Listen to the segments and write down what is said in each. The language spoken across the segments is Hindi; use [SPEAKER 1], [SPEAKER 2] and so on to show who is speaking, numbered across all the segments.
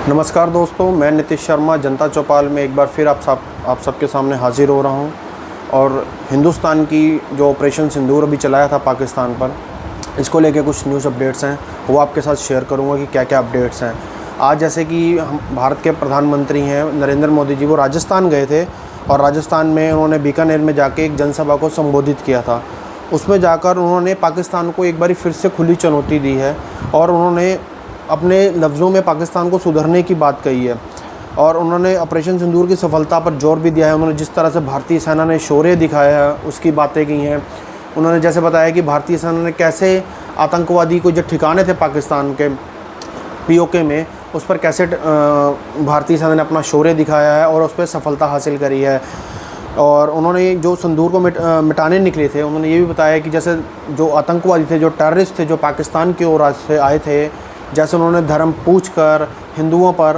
[SPEAKER 1] नमस्कार दोस्तों, मैं नीतीश शर्मा जनता चौपाल में एक बार फिर आप सबके सामने हाजिर हो रहा हूं। और हिंदुस्तान की जो ऑपरेशन सिंदूर अभी चलाया था पाकिस्तान पर, इसको लेके कुछ न्यूज़ अपडेट्स हैं, वो आपके साथ शेयर करूंगा कि क्या क्या अपडेट्स हैं। आज जैसे कि हम भारत के प्रधानमंत्री हैं नरेंद्र मोदी जी, वो राजस्थान गए थे और राजस्थान में उन्होंने बीकानेर में जाके एक जनसभा को संबोधित किया था। उसमें जाकर उन्होंने पाकिस्तान को एक बार फिर से खुली चुनौती दी है और उन्होंने अपने लफ्ज़ों में पाकिस्तान को सुधरने की बात कही है। और उन्होंने ऑपरेशन सिंदूर की सफलता पर जोर भी दिया है। उन्होंने जिस तरह से भारतीय सेना ने शौर्य दिखाया है उसकी बातें की हैं। उन्होंने जैसे बताया कि भारतीय सेना ने कैसे आतंकवादी को जो ठिकाने थे पाकिस्तान के पीओके में, उस पर कैसे भारतीय सेना ने अपना शौर्य दिखाया है और उस पर सफलता हासिल करी है। और उन्होंने जो सिंदूर को मिटाने निकले थे, उन्होंने ये भी बताया कि जैसे जो आतंकवादी थे, जो टेररिस्ट थे, जो पाकिस्तान की ओर से आए थे, जैसे उन्होंने धर्म पूछकर हिंदुओं पर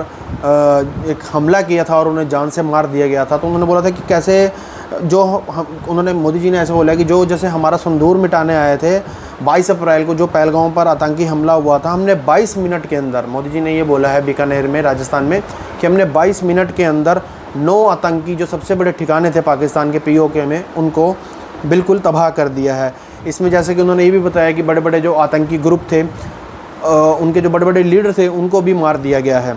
[SPEAKER 1] एक हमला किया था और उन्हें जान से मार दिया गया था, तो उन्होंने बोला था कि कैसे उन्होंने मोदी जी ने ऐसे बोला कि जो जैसे हमारा सिंदूर मिटाने आए थे 22 अप्रैल को जो पहलगाम पर आतंकी हमला हुआ था, हमने 22 मिनट के अंदर, मोदी जी ने ये बोला है बीकानेर में राजस्थान में, कि हमने 22 मिनट के अंदर 9 आतंकी जो सबसे बड़े ठिकाने थे पाकिस्तान के पीओके में, उनको बिल्कुल तबाह कर दिया है। इसमें जैसे कि उन्होंने ये भी बताया कि बड़े बड़े जो आतंकी ग्रुप थे, उनके जो बड़े बड़े लीडर थे, उनको भी मार दिया गया है।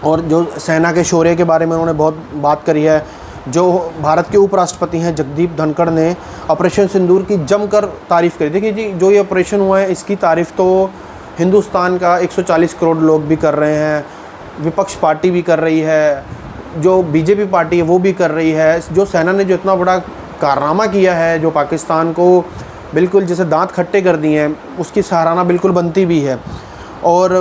[SPEAKER 1] और जो सेना के शौर्य के बारे में उन्होंने बहुत बात करी है। जो भारत के उपराष्ट्रपति हैं जगदीप धनखड़ ने ऑपरेशन सिंदूर की जमकर तारीफ़ करी थी कि जी जो ये ऑपरेशन हुआ है इसकी तारीफ़ तो हिंदुस्तान का 140 करोड़ लोग भी कर रहे हैं, विपक्ष पार्टी भी कर रही है, जो बीजेपी पार्टी है वो भी कर रही है। जो सेना ने जो इतना बड़ा कारनामा किया है, जो पाकिस्तान को बिल्कुल जैसे दांत खट्टे कर दिए हैं, उसकी सराहना बिल्कुल बनती भी है। और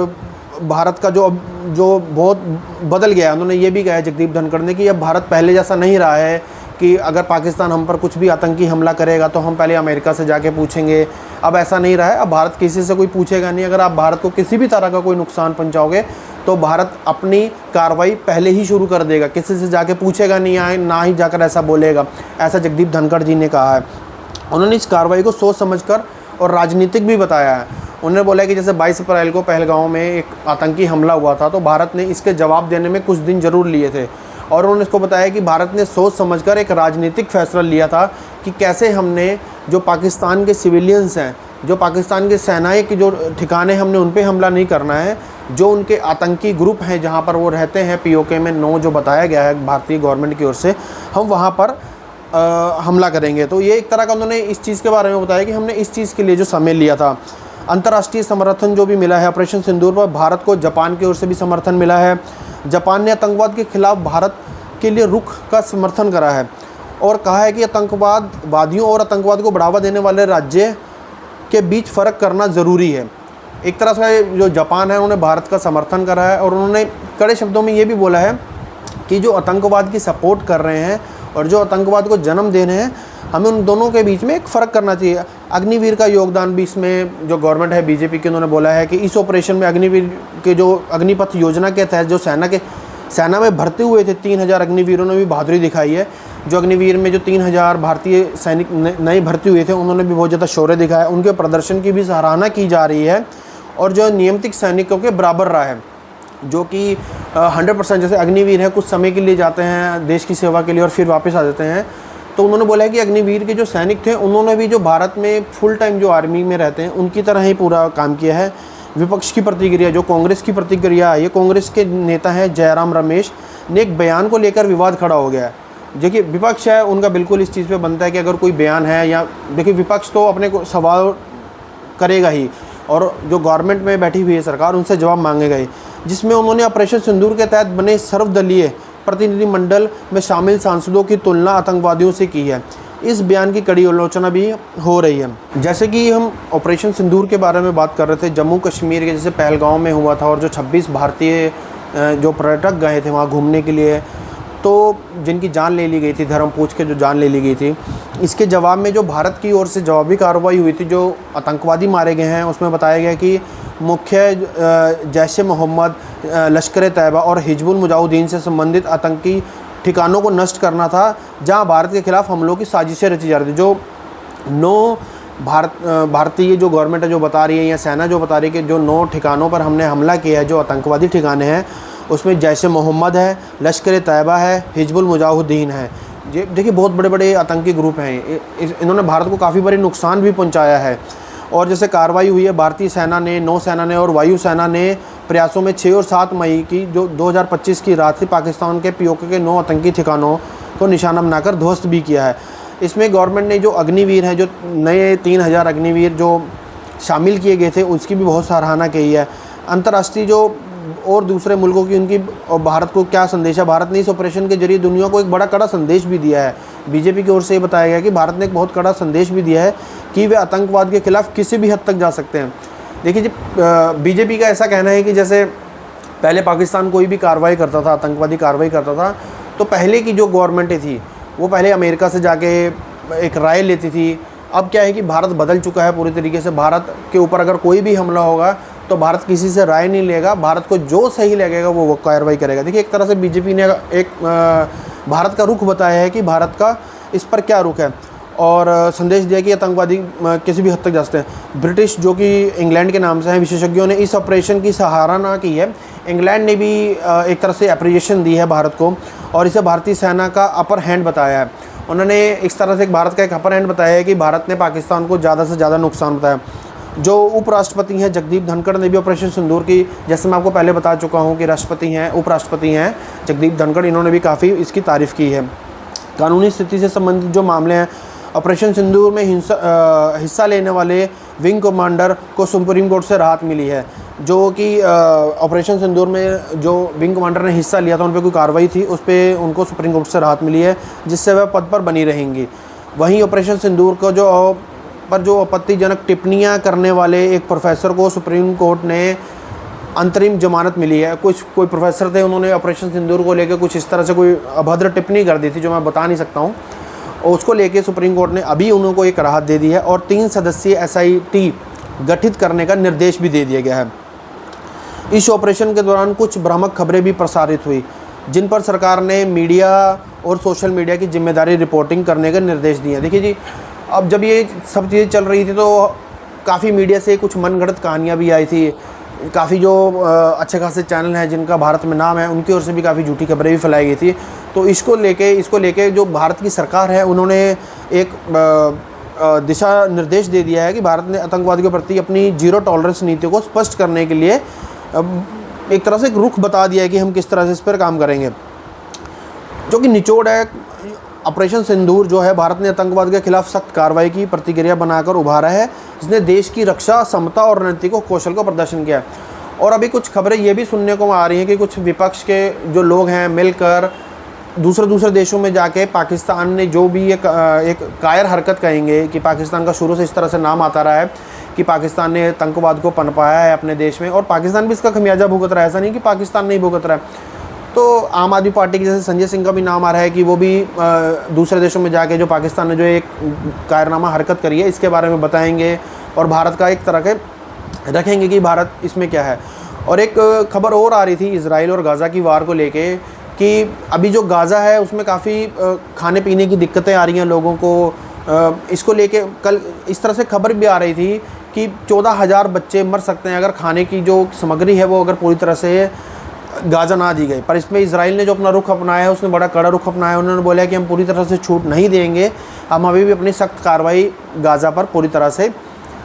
[SPEAKER 1] भारत का जो बहुत बदल गया है, उन्होंने ये भी कहा है जगदीप धनखड़ ने कि अब भारत पहले जैसा नहीं रहा है कि अगर पाकिस्तान हम पर कुछ भी आतंकी हमला करेगा तो हम पहले अमेरिका से जाके पूछेंगे। अब ऐसा नहीं रहा है, अब भारत किसी से कोई पूछेगा नहीं। अगर आप भारत को किसी भी तरह का कोई नुकसान पहुँचाओगे तो भारत अपनी कार्रवाई पहले ही शुरू कर देगा, किसी से जाके पूछेगा नहीं, ना ही जाकर ऐसा बोलेगा। ऐसा जगदीप धनखड़ जी ने कहा है। उन्होंने इस कार्रवाई को सोच समझकर और राजनीतिक भी बताया है। उन्होंने बोला कि जैसे 22 अप्रैल को पहलगाम में एक आतंकी हमला हुआ था, तो भारत ने इसके जवाब देने में कुछ दिन ज़रूर लिए थे। और उन्होंने इसको बताया कि भारत ने सोच समझकर एक राजनीतिक फैसला लिया था कि कैसे हमने जो पाकिस्तान के सिविलियंस हैं, जो पाकिस्तान के सेनाएं के जो ठिकाने, हमने उन पर हमला नहीं करना है। जो उनके आतंकी ग्रुप हैं जहाँ पर वो रहते हैं पीओके में 9 जो बताया गया है भारतीय गवर्नमेंट की ओर से, हम वहाँ पर हमला करेंगे। तो ये एक तरह का उन्होंने इस चीज़ के बारे में बताया कि हमने इस चीज़ के लिए जो समय लिया था। अंतर्राष्ट्रीय समर्थन जो भी मिला है ऑपरेशन सिंदूर पर, भारत को जापान की ओर से भी समर्थन मिला है। जापान ने आतंकवाद के खिलाफ भारत के लिए रुख का समर्थन करा है और कहा है कि आतंकवादियों और आतंकवाद को बढ़ावा देने वाले राज्य के बीच फ़र्क करना ज़रूरी है। एक तरह से जो जापान है उन्होंने भारत का समर्थन करा है और उन्होंने कड़े शब्दों में ये भी बोला है कि जो आतंकवाद की सपोर्ट कर रहे हैं और जो आतंकवाद को जन्म दे रहे हैं, हमें उन दोनों के बीच में एक फ़र्क करना चाहिए। अग्निवीर का योगदान भी इसमें, जो गवर्नमेंट है बीजेपी की, उन्होंने बोला है कि इस ऑपरेशन में अग्निवीर के जो अग्निपथ योजना के तहत जो सेना में भर्ती हुए थे 3000 अग्निवीरों ने भी बहादुरी दिखाई है। जो अग्निवीर में जो 3000 भारतीय सैनिक नए भर्ती हुए थे, उन्होंने भी बहुत ज़्यादा शौर्य दिखाया। उनके प्रदर्शन की भी सराहना की जा रही है और जो नियमित सैनिकों के बराबर रहा है, जो कि 100% जैसे अग्निवीर है, कुछ समय के लिए जाते हैं देश की सेवा के लिए और फिर वापस आ जाते हैं। तो उन्होंने बोला है कि अग्निवीर के जो सैनिक थे, उन्होंने भी जो भारत में फुल टाइम जो आर्मी में रहते हैं उनकी तरह ही पूरा काम किया है। विपक्ष की प्रतिक्रिया, जो कांग्रेस की प्रतिक्रिया है, ये कांग्रेस के नेता हैं जयराम रमेश ने एक बयान को लेकर विवाद खड़ा हो गया है। देखिए विपक्ष है, उनका बिल्कुल इस चीज़ पे बनता है कि अगर कोई बयान है, या देखिए विपक्ष तो अपने को सवाल करेगा ही और जो गवर्नमेंट में बैठी हुई है सरकार, उनसे जवाब मांगेगा ही। जिसमें उन्होंने ऑपरेशन सिंदूर के तहत बने सर्वदलीय प्रतिनिधिमंडल में शामिल सांसदों की तुलना आतंकवादियों से की है। इस बयान की कड़ी आलोचना भी हो रही है। जैसे कि हम ऑपरेशन सिंदूर के बारे में बात कर रहे थे, जम्मू कश्मीर के जैसे पहलगाम में हुआ था और जो 26 भारतीय जो पर्यटक गए थे वहाँ घूमने के लिए, तो जिनकी जान ले ली गई थी, धर्म पूछ के जो जान ले ली गई थी, इसके जवाब में जो भारत की ओर से जवाबी कार्रवाई हुई थी, जो आतंकवादी मारे गए हैं, उसमें बताया गया कि मुख्य जैश ए मोहम्मद, लश्कर तैयबा और हिजबुल मुजाहिदीन से संबंधित आतंकी ठिकानों को नष्ट करना था, जहां भारत के खिलाफ हमलों की साजिशें रची जा रही थी। जो 9 भारतीय जो गवर्नमेंट है जो बता रही है, या सेना जो बता रही है कि जो 9 ठिकानों पर हमने हमला किया है, जो आतंकवादी ठिकाने हैं, उसमें जैश-ए मोहम्मद है, लश्कर-ए-तैयबा है, हिजबुल मुजाहिदीन है। ये देखिए बहुत बड़े-बड़े आतंकी ग्रुप हैं। इन्होंने भारत को काफ़ी बड़ी नुकसान भी पहुंचाया है। और जैसे कार्रवाई हुई है भारतीय सेना ने, नौसेना ने और वायुसेना ने प्रयासों में 6 और 7 मई की जो 2025 की रात से पाकिस्तान के पीओके के 9 आतंकी ठिकानों को निशाना बनाकर ध्वस्त भी किया है। इसमें गवर्नमेंट ने जो अग्निवीर हैं, जो नए 3000 अग्निवीर जो शामिल किए गए थे, उसकी भी बहुत सराहना की है। अंतर्राष्ट्रीय जो और दूसरे मुल्कों की उनकी और भारत को क्या संदेश है, भारत ने इस ऑपरेशन के जरिए दुनिया को एक बड़ा कड़ा संदेश भी दिया है। बीजेपी की ओर से ये बताया गया कि भारत ने एक बहुत कड़ा संदेश भी दिया है कि वे आतंकवाद के खिलाफ किसी भी हद तक जा सकते हैं। देखिए जी, बीजेपी का ऐसा कहना है कि जैसे पहले पाकिस्तान कोई भी कार्रवाई करता था, आतंकवादी कार्रवाई करता था, तो पहले की जो गवर्नमेंटें थी वो पहले अमेरिका से जाके एक राय लेती थी। अब क्या है कि भारत बदल चुका है पूरी तरीके से। भारत के ऊपर अगर कोई भी हमला होगा तो भारत किसी से राय नहीं लेगा, भारत को जो सही लगेगा वो कार्रवाई करेगा। देखिए एक तरह से बीजेपी ने एक भारत का रुख बताया है कि भारत का इस पर क्या रुख है, और संदेश दिया कि आतंकवादी किसी भी हद तक जा सकते हैं। ब्रिटिश जो कि इंग्लैंड के नाम से हैं, विशेषज्ञों ने इस ऑपरेशन की सराहना की है। इंग्लैंड ने भी एक तरह से अप्रिसिएशन दी है भारत को, और इसे भारतीय सेना का अपर हैंड बताया है। उन्होंने इस तरह से भारत का एक अपर हैंड बताया है कि भारत ने पाकिस्तान को ज़्यादा से ज़्यादा नुकसान बताया। जो उपराष्ट्रपति हैं जगदीप धनखड़ ने भी ऑपरेशन सिंदूर की, जैसे मैं आपको पहले बता चुका हूं कि राष्ट्रपति हैं, उपराष्ट्रपति हैं जगदीप धनखड़, इन्होंने भी काफ़ी इसकी तारीफ़ की है। कानूनी स्थिति से संबंधित जो मामले हैं, ऑपरेशन सिंदूर में हिस्सा लेने वाले विंग कमांडर को सुप्रीम कोर्ट से राहत मिली है। जो कि ऑपरेशन सिंदूर में जो विंग कमांडर ने हिस्सा लिया था, उन पर कोई कार्रवाई थी, उस पर उनको सुप्रीम कोर्ट से राहत मिली है, जिससे वह पद पर बनी रहेंगी। वहीं ऑपरेशन सिंदूर को जो आपत्तिजनक टिप्पणियां करने वाले एक प्रोफेसर को सुप्रीम कोर्ट ने अंतरिम जमानत मिली है। कोई प्रोफेसर थे, उन्होंने ऑपरेशन सिंदूर को लेकर कुछ इस तरह से कोई अभद्र टिप्पणी कर दी थी जो मैं बता नहीं सकता हूँ, उसको लेके सुप्रीम कोर्ट ने अभी उनको एक राहत दे दी है, और 3 सदस्यीय SIT गठित करने का निर्देश भी दे दिया गया है। इस ऑपरेशन के दौरान कुछ भ्रामक खबरें भी प्रसारित हुई, जिन पर सरकार ने मीडिया और सोशल मीडिया की जिम्मेदारी रिपोर्टिंग करने के निर्देश दिए। देखिए जी, अब जब ये सब चीज़ें चल रही थी तो काफ़ी मीडिया से कुछ मनगढ़ंत कहानियाँ भी आई थी। काफ़ी जो अच्छे खासे चैनल हैं जिनका भारत में नाम है, उनकी ओर से भी काफ़ी झूठी खबरें भी फैलाई गई थी। तो इसको लेके जो भारत की सरकार है, उन्होंने एक दिशा निर्देश दे दिया है कि भारत ने आतंकवाद के प्रति अपनी जीरो टॉलरेंस नीति को स्पष्ट करने के लिए एक तरह से एक रुख बता दिया है कि हम किस तरह से इस पर काम करेंगे। जो कि निचोड़ है, ऑपरेशन सिंदूर जो है, भारत ने आतंकवाद के खिलाफ सख्त कार्रवाई की प्रतिक्रिया बनाकर उभारा है, जिसने देश की रक्षा, समता और रणनीतिक कौशल का प्रदर्शन किया। और अभी कुछ खबरें ये भी सुनने को आ रही हैं कि कुछ विपक्ष के जो लोग हैं मिलकर दूसरे देशों में जाके पाकिस्तान ने जो भी एक कायर हरकत कहेंगे कि पाकिस्तान का शुरू से इस तरह से नाम आता रहा है कि पाकिस्तान ने आतंकवाद को पनपाया है अपने देश में, और पाकिस्तान भी इसका खमियाजा भुगत रहा है, ऐसा नहीं कि पाकिस्तान नहीं भुगत रहा है। तो आम आदमी पार्टी के जैसे संजय सिंह का भी नाम आ रहा है कि वो भी दूसरे देशों में जाके जो पाकिस्तान ने जो एक कायरनामा हरकत करी है इसके बारे में बताएंगे, और भारत का एक तरह के रखेंगे कि भारत इसमें क्या है। और एक खबर और आ रही थी इजराइल और गाज़ा की वार को लेके कि अभी जो गाज़ा है उसमें काफ़ी खाने पीने की दिक्कतें आ रही हैं लोगों को। इसको लेके कल इस तरह से खबर भी आ रही थी कि 14,000 बच्चे मर सकते हैं अगर खाने की जो सामग्री है वो अगर पूरी तरह से गाज़ा ना दी गई। पर इसमें इजराइल ने जो अपना रुख अपनाया है, उसने बड़ा कड़ा रुख अपनाया है। उन्होंने बोला कि हम पूरी तरह से छूट नहीं देंगे, हम अभी भी अपनी सख्त कार्रवाई गाज़ा पर पूरी तरह से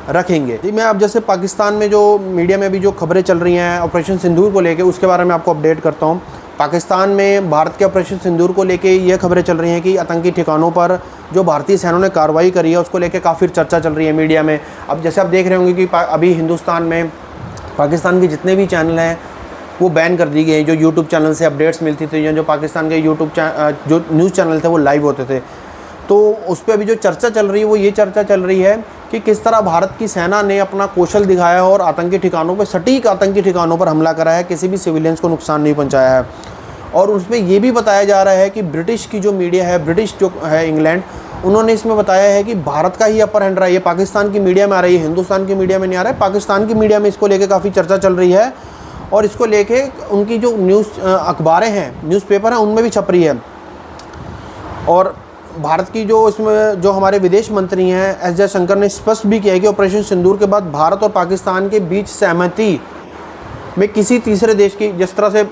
[SPEAKER 1] रखेंगे। जी, मैं अब जैसे पाकिस्तान में जो मीडिया में भी जो खबरें चल रही हैं ऑपरेशन सिंदूर को लेके, उसके बारे में आपको अपडेट करता हूँ। पाकिस्तान में भारत के ऑपरेशन सिंदूर को लेके ये खबरें चल रही हैं कि आतंकी ठिकानों पर जो भारतीय सेना ने कार्रवाई करी है उसको लेके काफ़ी चर्चा चल रही है मीडिया में। अब जैसे आप देख रहे होंगे कि अभी हिंदुस्तान में पाकिस्तान के जितने भी चैनल हैं वो बैन कर दी गई। जो यूट्यूब चैनल से अपडेट्स मिलती थी, जो पाकिस्तान के जो न्यूज़ चैनल थे वो लाइव होते थे, तो उस पर अभी जो चर्चा चल रही है वो ये चर्चा चल रही है कि किस तरह भारत की सेना ने अपना कौशल दिखाया और आतंकी ठिकानों पर, सटीक आतंकी ठिकानों पर हमला करा है, किसी भी सिविलियंस को नुकसान नहीं पहुंचाया है। और उसमें ये भी बताया जा रहा है कि ब्रिटिश की जो मीडिया है, ब्रिटिश जो है इंग्लैंड, उन्होंने इसमें बताया है कि भारत का ही अपर हैंड रहा है। ये पाकिस्तान की मीडिया में आ रही है, हिंदुस्तान की मीडिया में नहीं आ रहा है, पाकिस्तान की मीडिया में इसको लेकर काफ़ी चर्चा चल रही है। और इसको लेके उनकी जो न्यूज़ अखबारें हैं, न्यूज़पेपर हैं, उनमें भी छप रही है। और भारत की जो इसमें जो हमारे विदेश मंत्री हैं एस जयशंकर ने स्पष्ट भी किया है कि ऑपरेशन सिंदूर के बाद भारत और पाकिस्तान के बीच सहमति में किसी तीसरे देश की, जिस तरह से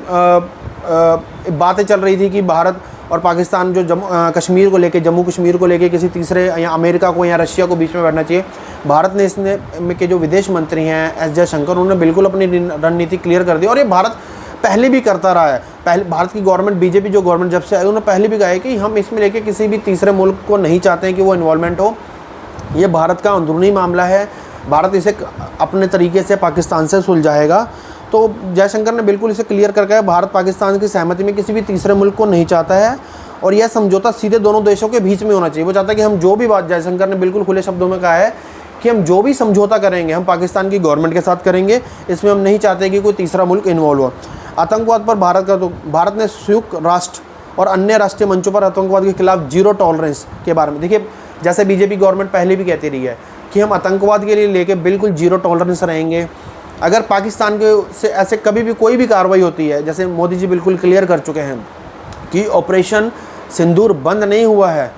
[SPEAKER 1] बातें चल रही थी कि भारत और पाकिस्तान जो कश्मीर को लेके, जम्मू कश्मीर को लेके किसी तीसरे या अमेरिका को या रशिया को बीच में बैठना चाहिए, भारत ने इसने के जो विदेश मंत्री हैं एस जयशंकर, उन्होंने बिल्कुल अपनी रणनीति क्लियर कर दी। और ये भारत पहले भी करता रहा है। पहले भारत की गवर्नमेंट, बीजेपी जो गवर्नमेंट जब से आई, उन्होंने पहले भी कहा है कि हम इसमें लेके किसी भी तीसरे मुल्क को नहीं चाहते हैं कि वो इन्वॉल्वमेंट हो। ये भारत का अंदरूनी मामला है, भारत इसे अपने तरीके से पाकिस्तान से सुलझाएगा। तो जयशंकर ने बिल्कुल इसे क्लियर करके कहा, भारत पाकिस्तान की सहमति में किसी भी तीसरे मुल्क को नहीं चाहता है और यह समझौता सीधे दोनों देशों के बीच में होना चाहिए। वो चाहता है कि हम जो भी बात, जयशंकर ने बिल्कुल खुले शब्दों में कहा है कि हम जो भी समझौता करेंगे हम पाकिस्तान की गवर्नमेंट के साथ करेंगे, इसमें हम नहीं चाहते कि कोई तीसरा मुल्क इन्वॉल्व हो। आतंकवाद पर भारत ने संयुक्त राष्ट्र और अन्य राष्ट्रीय मंचों पर आतंकवाद के खिलाफ जीरो टॉलरेंस के बारे में, देखिए जैसे बीजेपी गवर्नमेंट पहले भी कहती रही है कि हम आतंकवाद के लिए लेके बिल्कुल जीरो टॉलरेंस रहेंगे। अगर पाकिस्तान के से ऐसे कभी भी कोई भी कार्रवाई होती है, जैसे मोदी जी बिल्कुल क्लियर कर चुके हैं कि ऑपरेशन सिंदूर बंद नहीं हुआ है,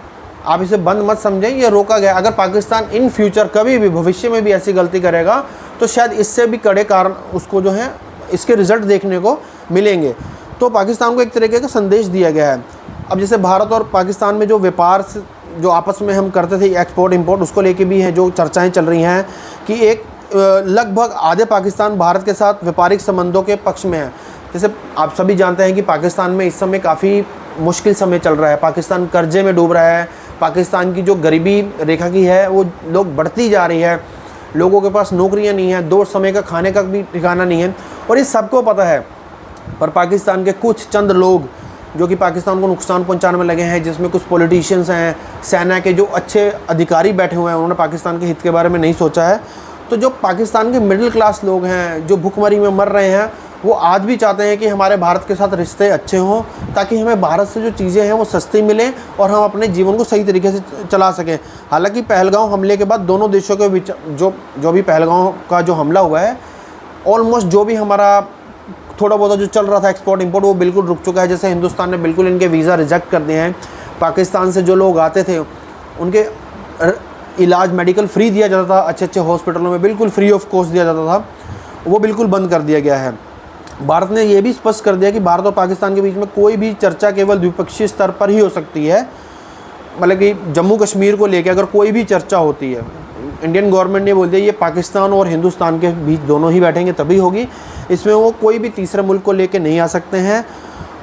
[SPEAKER 1] आप इसे बंद मत समझें, ये रोका गया। अगर पाकिस्तान इन फ्यूचर कभी भी भविष्य में भी ऐसी गलती करेगा तो शायद इससे भी कड़े कारण उसको जो है इसके रिजल्ट देखने को मिलेंगे। तो पाकिस्तान को एक तरीके का संदेश दिया गया है। अब जैसे भारत और पाकिस्तान में जो व्यापार जो आपस में हम करते थे एक्सपोर्ट इंपोर्ट, उसको लेके भी है जो चर्चाएं चल रही हैं कि एक लगभग आधे पाकिस्तान भारत के साथ व्यापारिक संबंधों के पक्ष में है। जैसे आप सभी जानते हैं कि पाकिस्तान में इस समय काफ़ी मुश्किल समय चल रहा है, पाकिस्तान कर्जे में डूब रहा है, पाकिस्तान की जो गरीबी रेखा की है वो लोग बढ़ती जा रही है, लोगों के पास नौकरियां नहीं है, दो समय का खाने का भी ठिकाना नहीं है और ये सबको पता है। पर पाकिस्तान के कुछ चंद लोग जो कि पाकिस्तान को नुकसान पहुंचाने में लगे हैं, जिसमें कुछ पॉलिटिशियंस हैं, सेना के जो अच्छे अधिकारी बैठे हुए हैं, उन्होंने पाकिस्तान के हित के बारे में नहीं सोचा है। तो जो पाकिस्तान के मिडिल क्लास लोग हैं जो भुखमरी में मर रहे हैं, वो आज भी चाहते हैं कि हमारे भारत के साथ रिश्ते अच्छे हों, ताकि हमें भारत से जो चीज़ें हैं वो सस्ती मिलें और हम अपने जीवन को सही तरीके से चला सकें। हालांकि पहलगाम हमले के बाद दोनों देशों के बीच जो भी पहलगाम का जो हमला हुआ है, ऑलमोस्ट जो भी हमारा थोड़ा बहुत जो चल रहा था एक्सपोर्ट इंपोर्ट, वो बिल्कुल रुक चुका है। जैसे हिंदुस्तान ने बिल्कुल इनके वीज़ा रिजेक्ट कर दिए हैं, पाकिस्तान से जो लोग आते थे उनके इलाज मेडिकल फ्री दिया जाता था, अच्छे अच्छे हॉस्पिटलों में बिल्कुल फ्री ऑफ कॉस्ट दिया जाता था, वो बिल्कुल बंद कर दिया गया है। भारत ने ये भी स्पष्ट कर दिया कि भारत और पाकिस्तान के बीच में कोई भी चर्चा केवल द्विपक्षीय स्तर पर ही हो सकती है। मतलब कि जम्मू कश्मीर को लेकर अगर कोई भी चर्चा होती है, इंडियन गवर्नमेंट ने बोल दिया ये पाकिस्तान और हिंदुस्तान के बीच दोनों ही बैठेंगे तभी होगी, इसमें वो कोई भी तीसरे मुल्क को लेकर नहीं आ सकते हैं।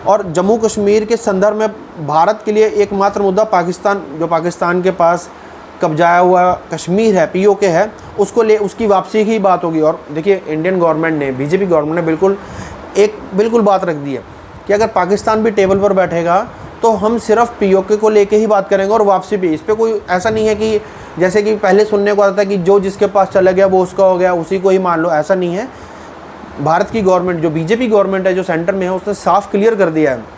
[SPEAKER 1] और जम्मू कश्मीर के संदर्भ में भारत के लिए एकमात्र मुद्दा पाकिस्तान, जो पाकिस्तान के पास कब्जाया हुआ कश्मीर है, पीओके है, उसकी वापसी की बात होगी। और देखिए इंडियन गवर्नमेंट ने, बीजेपी गवर्नमेंट ने बिल्कुल बात रख दी है कि अगर पाकिस्तान भी टेबल पर बैठेगा तो हम सिर्फ पीओके को लेके ही बात करेंगे और वापसी भी। इस पर कोई ऐसा नहीं है कि जैसे कि पहले सुनने को आता था कि जो जिसके पास चला गया वो उसका हो गया, उसी को ही मान लो, ऐसा नहीं है। भारत की गवर्नमेंट, जो बीजेपी गवर्नमेंट है, जो सेंटर में है, उसने साफ क्लियर कर दिया है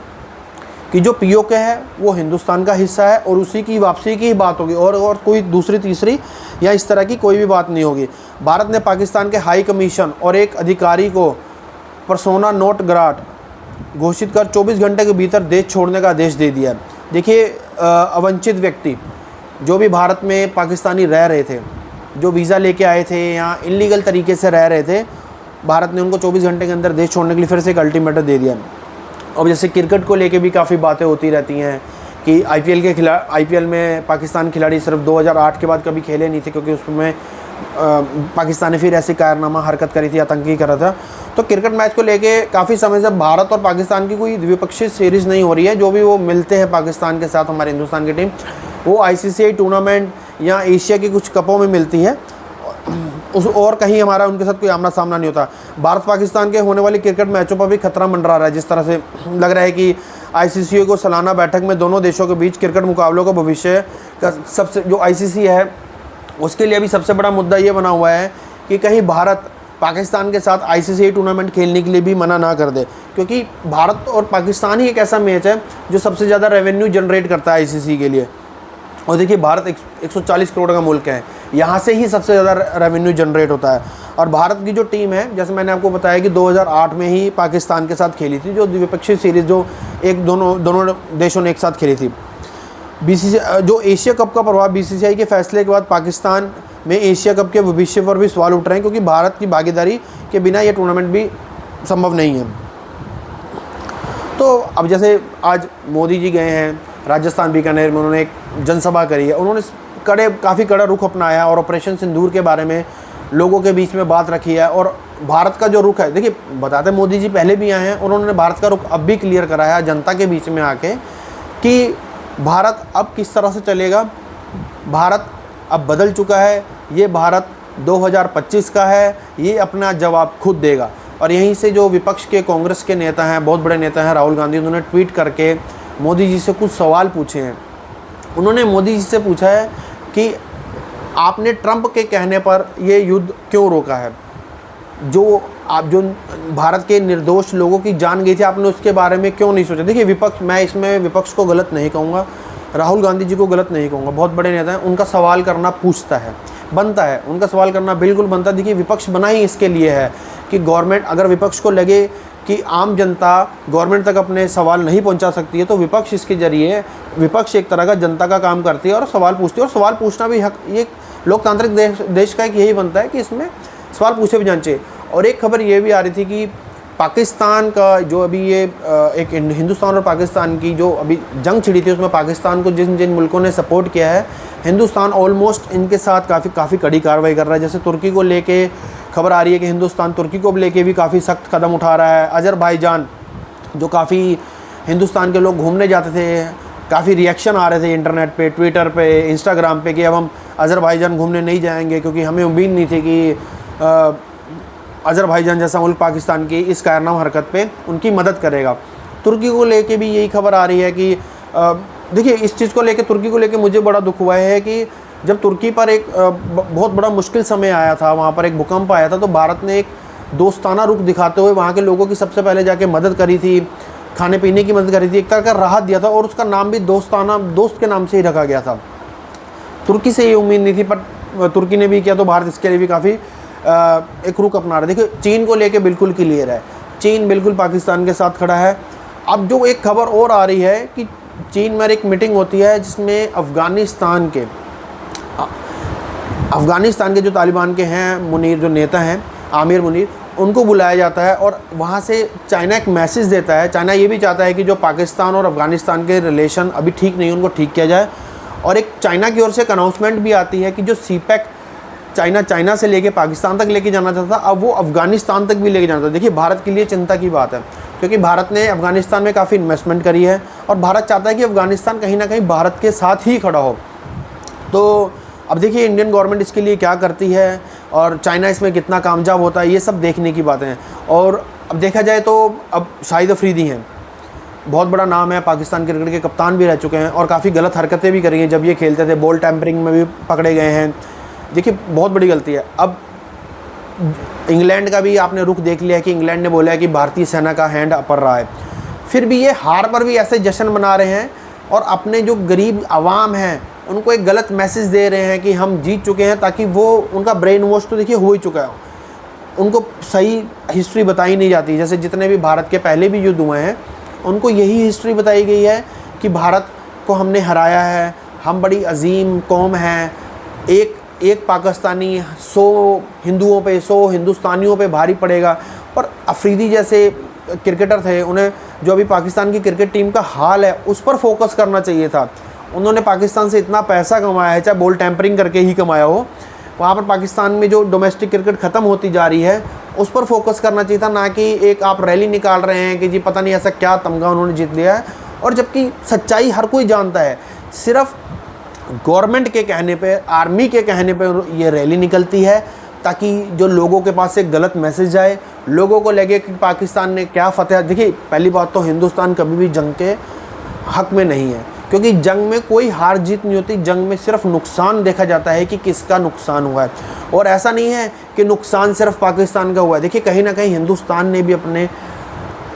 [SPEAKER 1] कि जो पीओके है वो हिंदुस्तान का हिस्सा है और उसी की वापसी की ही बात होगी और कोई दूसरी तीसरी या इस तरह की कोई भी बात नहीं होगी। भारत ने पाकिस्तान के हाई कमीशन और एक अधिकारी को पर्सोना नोट ग्राट घोषित कर 24 घंटे के भीतर देश छोड़ने का आदेश दे दिया है। देखिए अवंचित व्यक्ति जो भी भारत में पाकिस्तानी रह रहे थे, जो वीज़ा लेके आए थे या इलीगल तरीके से रह रहे थे, भारत ने उनको 24 घंटे के अंदर देश छोड़ने के लिए फिर से एक अल्टीमेटम दे दिया। अब जैसे क्रिकेट को लेके भी काफ़ी बातें होती रहती हैं कि आईपीएल में पाकिस्तान खिलाड़ी सिर्फ 2008 के बाद कभी खेले नहीं थे, क्योंकि उसमें पाकिस्तान ने फिर ऐसी कारनामा हरकत करी थी, आतंकी करा था। तो क्रिकेट मैच को लेके काफ़ी समय से भारत और पाकिस्तान की कोई द्विपक्षीय सीरीज़ नहीं हो रही है। जो भी वो मिलते हैं पाकिस्तान के साथ, हमारे हिंदुस्तान की टीम, वो आईसीसी टूर्नामेंट या एशिया की कुछ कपों में मिलती है, और कहीं हमारा उनके साथ कोई आमना सामना नहीं होता। भारत पाकिस्तान के होने वाली क्रिकेट मैचों पर भी खतरा मंडरा रहा है। जिस तरह से लग रहा है कि आईसीसी को सालाना बैठक में दोनों देशों के बीच क्रिकेट मुकाबलों का भविष्य का सबसे, जो आईसीसी है उसके लिए भी सबसे बड़ा मुद्दा ये बना हुआ है कि कहीं भारत पाकिस्तान के साथ आईसीसी टूर्नामेंट खेलने के लिए भी मना ना कर दे, क्योंकि भारत और पाकिस्तान ही एक ऐसा मैच है जो सबसे ज़्यादा रेवेन्यू जनरेट करता है आईसीसी के लिए। और देखिए भारत 140 करोड़ का मुल्क है, यहाँ से ही सबसे ज़्यादा रेवेन्यू जनरेट होता है। और भारत की जो टीम है, जैसे मैंने आपको बताया कि 2008 में ही पाकिस्तान के साथ खेली थी, जो द्विपक्षीय सीरीज़ जो दोनों देशों ने एक साथ खेली थी। बीसीसीआई जो एशिया कप का प्रभाव, बीसीसीआई के फैसले के बाद पाकिस्तान में एशिया कप के भविष्य पर भी सवाल उठ रहे हैं, क्योंकि भारत की भागीदारी के बिना ये टूर्नामेंट भी संभव नहीं है। तो अब जैसे आज मोदी जी गए हैं राजस्थान बीकानेर में, उन्होंने एक जनसभा करी है, उन्होंने काफ़ी कड़ा रुख अपनाया और ऑपरेशन सिंदूर के बारे में लोगों के बीच में बात रखी है। और भारत का जो रुख है, देखिए बताते मोदी जी पहले भी आए हैं, उन्होंने भारत का रुख अब भी क्लियर कराया जनता के बीच में आके कि भारत अब किस तरह से चलेगा। भारत अब बदल चुका है, ये भारत 2025 का है, ये अपना जवाब खुद देगा। और यहीं से जो विपक्ष के कांग्रेस के नेता हैं, बहुत बड़े नेता हैं राहुल गांधी, उन्होंने ट्वीट करके मोदी जी से कुछ सवाल पूछे हैं। उन्होंने मोदी जी से पूछा है कि आपने ट्रंप के कहने पर ये युद्ध क्यों रोका है, जो भारत के निर्दोष लोगों की जान गई थी, आपने उसके बारे में क्यों नहीं सोचा। देखिए विपक्ष, मैं इसमें विपक्ष को गलत नहीं कहूँगा, राहुल गांधी जी को गलत नहीं कहूँगा, बहुत बड़े नेता हैं, उनका सवाल करना पूछता है, बनता है, उनका सवाल करना बिल्कुल बनता है। देखिए विपक्ष बना ही इसके लिए है कि गवर्नमेंट, अगर विपक्ष को लगे कि आम जनता गवर्नमेंट तक अपने सवाल नहीं पहुंचा सकती है, तो विपक्ष इसके जरिए, विपक्ष एक तरह का जनता का काम करती है और सवाल पूछती है। और सवाल पूछना भी हक, ये लोकतांत्रिक देश का एक यही बनता है कि इसमें सवाल पूछे भी जाने चाहिए। और एक खबर ये भी आ रही थी कि पाकिस्तान का जो अभी ये एक हिंदुस्तान और पाकिस्तान की जो अभी जंग छिड़ी थी, उसमें पाकिस्तान को जिन जिन मुल्कों ने सपोर्ट किया है, हिंदुस्तान ऑलमोस्ट इनके साथ काफ़ी कड़ी कार्रवाई कर रहा है। जैसे तुर्की को लेके खबर आ रही है कि हिंदुस्तान तुर्की को लेके भी काफ़ी सख्त कदम उठा रहा है। अज़रबैजान, जो काफ़ी हिंदुस्तान के लोग घूमने जाते थे, काफ़ी रिएक्शन आ रहे थे इंटरनेट पे, ट्विटर पे, इंस्टाग्राम पे कि अब हम अज़रबैजान घूमने नहीं जाएंगे, क्योंकि हमें उम्मीद नहीं थी कि अज़रबैजान जैसा मुल्क पाकिस्तान की इस कायरनामा हरकत पे उनकी मदद करेगा। तुर्की को लेके भी यही खबर आ रही है कि देखिए इस चीज़ को लेके, तुर्की को लेके मुझे बड़ा दुख हुआ है कि जब तुर्की पर एक बहुत बड़ा मुश्किल समय आया था, वहाँ पर एक भूकंप आया था, तो भारत ने एक दोस्ताना रुख दिखाते हुए वहाँ के लोगों की सबसे पहले जाके मदद करी थी, खाने पीने की मदद करी थी, एक तरह का राहत दिया था, और उसका नाम भी दोस्त के नाम से ही रखा गया था। तुर्की से ये उम्मीद नहीं थी, पर तुर्की ने भी किया, तो भारत इसके लिए भी काफ़ी एक रुख अपना रहा है। देखिए चीन को लेके बिल्कुल क्लियर है, चीन बिल्कुल पाकिस्तान के साथ खड़ा है। अब जो एक खबर और आ रही है कि चीन में एक मीटिंग होती है जिसमें अफ़गानिस्तान के जो तालिबान के हैं मुनीर, जो नेता हैं आमिर मुनीर, उनको बुलाया जाता है और वहाँ से चाइना एक मैसेज देता है। चाइना ये भी चाहता है कि जो पाकिस्तान और अफ़गानिस्तान के रिलेशन अभी ठीक नहीं, उनको ठीक किया जाए। और एक चाइना की ओर से एक अनाउंसमेंट भी आती है कि जो सीपैक चाइना से लेके पाकिस्तान तक लेके जाना चाहता था, अब वो अफ़गानिस्तान तक भी लेके जाना चाहता। देखिए भारत के लिए चिंता की बात है, क्योंकि भारत ने अफ़गानिस्तान में काफ़ी इन्वेस्टमेंट करी है और भारत चाहता है कि अफ़गानिस्तान कहीं ना कहीं भारत के साथ ही खड़ा हो। तो अब देखिए इंडियन गवर्नमेंट इसके लिए क्या करती है और चाइना इसमें कितना कामयाब होता है, ये सब देखने की बातें हैं। और अब देखा जाए तो अब शाहिद अफरीदी हैं, बहुत बड़ा नाम है, पाकिस्तान क्रिकेट के कप्तान भी रह चुके हैं और काफ़ी गलत हरकतें भी करी हैं जब ये खेलते थे, बॉल टैंपरिंग में भी पकड़े गए हैं। देखिए बहुत बड़ी गलती है। अब इंग्लैंड का भी आपने रुख देख लिया कि इंग्लैंड ने बोला है कि भारतीय सेना का हैंड अपर रहा है, फिर भी ये हार पर भी ऐसे जश्न मना रहे हैं और अपने जो गरीब आवाम हैं उनको एक गलत मैसेज दे रहे हैं कि हम जीत चुके हैं, ताकि वो उनका ब्रेन वॉश तो देखिए हो ही चुका है, उनको सही हिस्ट्री बताई नहीं जाती। जैसे जितने भी भारत के पहले भी युद्ध हुए हैं उनको यही हिस्ट्री बताई गई है कि भारत को हमने हराया है, हम बड़ी अजीम कौम हैं, एक पाकिस्तानी 100 हिंदुओं पे 100 हिंदुस्तानियों पे भारी पड़ेगा। पर अफरीदी जैसे क्रिकेटर थे, उन्हें जो अभी पाकिस्तान की क्रिकेट टीम का हाल है उस पर फोकस करना चाहिए था। उन्होंने पाकिस्तान से इतना पैसा कमाया है, चाहे बॉल टैंपरिंग करके ही कमाया हो, वहाँ पर पाकिस्तान में जो डोमेस्टिक क्रिकेट ख़त्म होती जा रही है उस पर फोकस करना चाहिए था, ना कि एक आप रैली निकाल रहे हैं कि जी पता नहीं ऐसा क्या तमगा उन्होंने जीत लिया है। और जबकि सच्चाई हर कोई जानता है, सिर्फ गवर्नमेंट के कहने पे, आर्मी के कहने पे ये रैली निकलती है ताकि जो लोगों के पास एक गलत मैसेज जाए, लोगों को लगे कि पाकिस्तान ने क्या फतेह। देखिए पहली बात तो हिंदुस्तान कभी भी जंग के हक में नहीं है, क्योंकि जंग में कोई हार जीत नहीं होती, जंग में सिर्फ नुकसान देखा जाता है कि किसका नुकसान हुआ है। और ऐसा नहीं है कि नुकसान सिर्फ पाकिस्तान का हुआ है, देखिए कहीं ना कहीं हिंदुस्तान ने भी अपने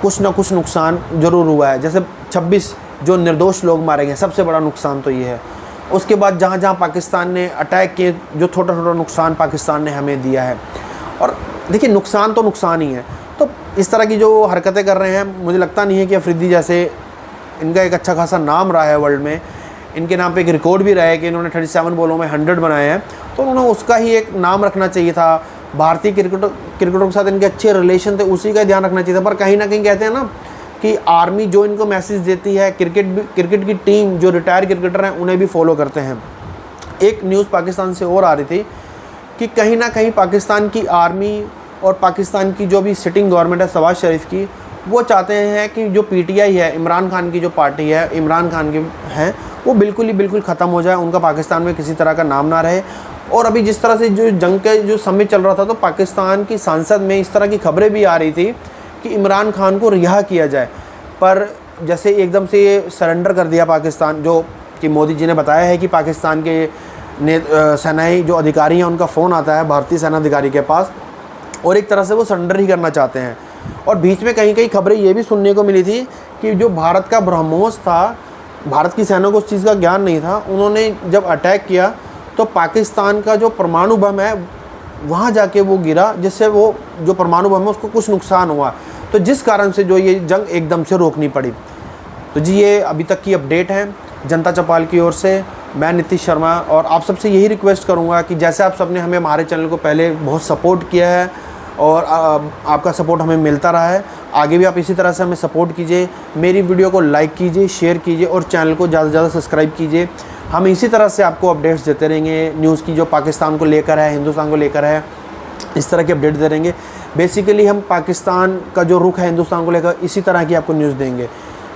[SPEAKER 1] कुछ ना कुछ नुकसान ज़रूर हुआ है। जैसे 26 जो निर्दोष लोग मारे गए, सबसे बड़ा नुकसान तो ये है। उसके बाद जहाँ जहाँ पाकिस्तान ने अटैक किए, जो छोटा छोटा नुकसान पाकिस्तान ने हमें दिया है। और देखिए नुकसान तो नुकसान ही है। तो इस तरह की जो हरकतें कर रहे हैं, मुझे लगता नहीं है कि अफरीदी जैसे, इनका एक अच्छा खासा नाम रहा है वर्ल्ड में, इनके नाम पे एक रिकॉर्ड भी रहा है कि इन्होंने 37 बॉलों में 100 बनाए हैं, तो उन्होंने उसका ही एक नाम रखना चाहिए था। भारतीय क्रिकेट क्रिकेटरों के साथ इनके अच्छे रिलेशन थे, उसी का ध्यान रखना चाहिए था। पर कहीं ना कहीं कहते हैं ना कि आर्मी जो इनको मैसेज देती है, क्रिकेट की टीम जो रिटायर क्रिकेटर हैं उन्हें भी फॉलो करते हैं। एक न्यूज़ पाकिस्तान से और आ रही थी कि कहीं ना कहीं पाकिस्तान की आर्मी और पाकिस्तान की जो भी सिटिंग गवर्नमेंट है शहबाज शरीफ की, वो चाहते हैं कि जो पीटीआई है, इमरान खान की जो पार्टी है, इमरान खान के हैं, वो बिल्कुल ख़त्म हो जाए, उनका पाकिस्तान में किसी तरह का नाम ना रहे। और अभी जिस तरह से जो जंग के जो समय चल रहा था, तो पाकिस्तान की संसद में इस तरह की खबरें भी आ रही थी कि इमरान खान को रिहा किया जाए। पर जैसे एकदम से ये सरेंडर कर दिया पाकिस्तान, जो कि मोदी जी ने बताया है कि पाकिस्तान के सेनाई जो अधिकारी हैं उनका फ़ोन आता है भारतीय सेना अधिकारी के पास, और एक तरह से वो सरेंडर ही करना चाहते हैं। और बीच में कहीं खबरें ये भी सुनने को मिली थी कि जो भारत का ब्रह्मोस था, भारत की सेना को उस चीज़ का ज्ञान नहीं था, उन्होंने जब अटैक किया तो पाकिस्तान का जो परमाणु बम है वहाँ जाके वो गिरा, जिससे वो जो परमाणु बम है उसको कुछ नुकसान हुआ, तो जिस कारण से जो ये जंग एकदम से रोकनी पड़ी। तो जी ये अभी तक की अपडेट है जनता चौपाल की ओर से। मैं नीतीश शर्मा, और आप सबसे यही रिक्वेस्ट करूंगा कि जैसे आप सबने हमें हमारे चैनल को पहले बहुत सपोर्ट किया है और आपका सपोर्ट हमें मिलता रहा है, आगे भी आप इसी तरह से हमें सपोर्ट कीजिए। मेरी वीडियो को लाइक कीजिए, शेयर कीजिए और चैनल को ज़्यादा से ज़्यादा सब्सक्राइब कीजिए। हम इसी तरह से आपको अपडेट्स देते रहेंगे न्यूज़ की, जो पाकिस्तान को लेकर है, हिंदुस्तान को लेकर है, इस तरह के अपडेट दे रहेंगे। बेसिकली हम पाकिस्तान का जो रुख है हिंदुस्तान को लेकर, इसी तरह की आपको न्यूज़ देंगे।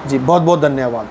[SPEAKER 1] जी बहुत बहुत धन्यवाद।